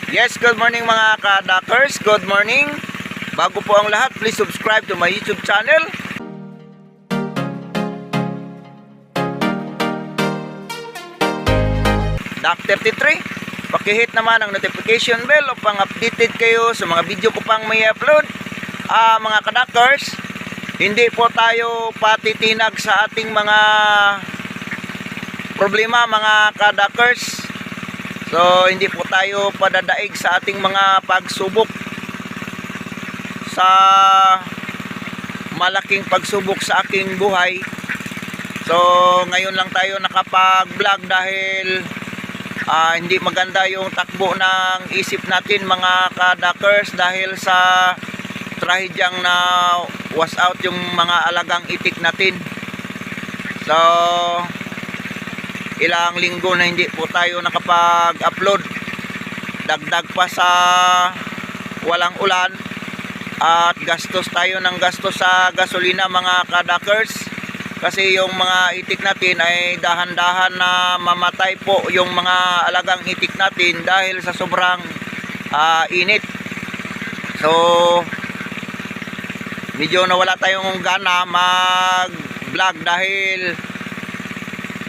Yes, good morning mga ka-Dakers. Good morning. Bago po ang lahat, please subscribe to my YouTube channel. Dak33. Pakihit naman ang notification bell upang updated kayo sa mga video ko pang may upload. Mga ka-Dakers, hindi po tayo patitinag sa ating mga problema mga ka-Dakers. So hindi po tayo padadaig sa ating mga pagsubok, sa malaking pagsubok sa aking buhay. So ngayon lang tayo nakapag-vlog dahil hindi maganda yung takbo ng isip natin mga ka-Dakers dahil sa trahedyang na was out yung mga alagang itik natin. So ilang linggo na hindi po tayo nakapag-upload, dagdag pa sa walang ulan at gastos tayo ng gastos sa gasolina mga ka-Dakers, kasi yung mga itik natin ay dahan-dahan na mamatay po yung mga alagang itik natin dahil sa sobrang init. So medyo nawala tayong gana mag-vlog dahil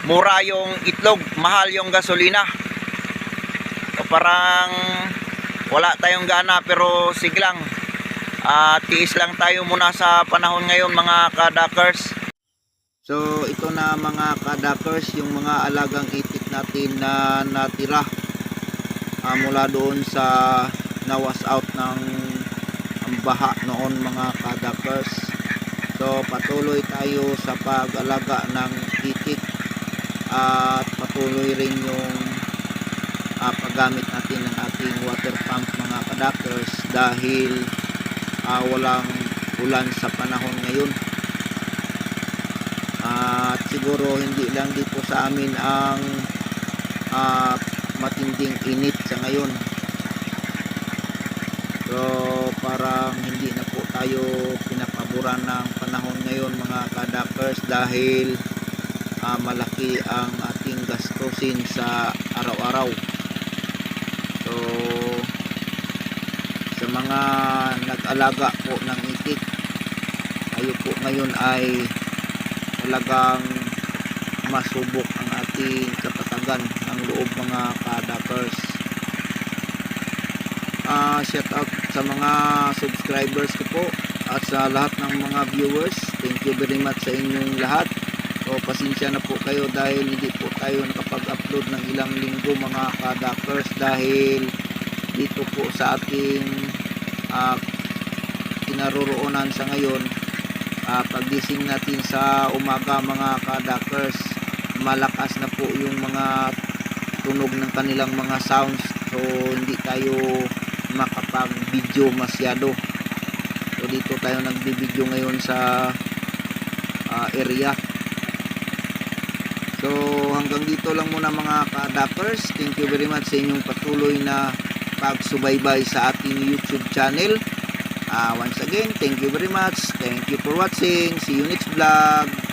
mura yung itlog, mahal yung gasolina. So parang wala tayong gana, pero sige lang, tiis lang tayo muna sa panahon ngayon mga ka-Dakers. So ito na mga ka-Dakers, yung mga alagang itik natin na natira mula doon sa nawas out ng baha noon mga ka-Dakers. So patuloy tayo sa pag-alaga ng itik at patuloy rin yung paggamit natin ng ating water pump mga ka-Dakers dahil walang ulan sa panahon ngayon. At siguro hindi lang dito sa amin ang matinding init sa ngayon. So parang hindi na po tayo pinapaboran ng panahon ngayon mga ka-Dakers dahil malaki ang ating gastusin sa araw-araw. So sa mga nag-alaga po ng itik, tayo po ngayon ay talagang masubok ang ating katatagan ng loob mga ka-Dakers. Shout out sa mga subscribers ko po at sa lahat ng mga viewers. Thank you very much sa inyong lahat. So pasensya na po kayo dahil hindi po tayo nakapag-upload ng ilang linggo mga ka-Dakers dahil dito po sa ating kinaroroonan sa ngayon, paggising natin sa umaga mga ka-Dakers, malakas na po yung mga tunog ng kanilang mga sounds. So hindi tayo makapag-video masyado. So dito tayo nagbi-video ngayon sa area. So hanggang dito lang muna mga ka-Dakers. Thank you very much sa inyong patuloy na pagsubaybay sa ating YouTube channel. Once again, thank you very much. Thank you for watching. See you next vlog.